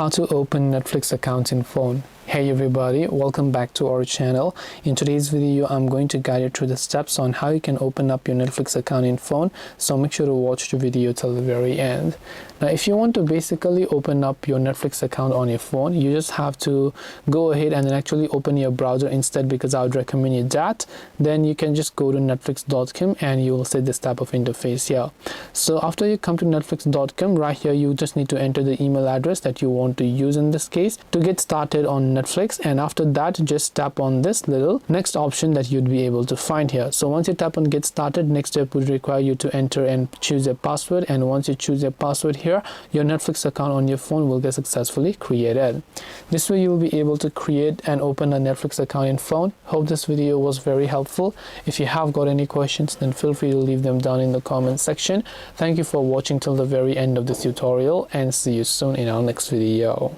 How to open Netflix account in phone. Hey everybody, welcome back to our channel. In today's video, I'm going to guide you through the steps on how you can open up your Netflix account in phone. So make sure to watch the video till the very end. Now, if you want to basically open up your Netflix account on your phone, you just have to go ahead and then actually open your browser instead, because I would recommend you that. Then you can just go to netflix.com and you will see this type of interface here. So after you come to netflix.com, right here, you just need to enter the email address that you want to use in this case to get started on Netflix. And after that, just tap on this little next option that you'd be able to find here. So once you tap on get started, next step would require you to enter and choose a password. And once you choose a password here, your Netflix account on your phone will get successfully created. This way you will be able to create and open a Netflix account in phone. Hope this video was very helpful. If you have got any questions, then feel free to leave them down in the comment section. Thank you for watching till the very end of this tutorial, and see you soon in our next video.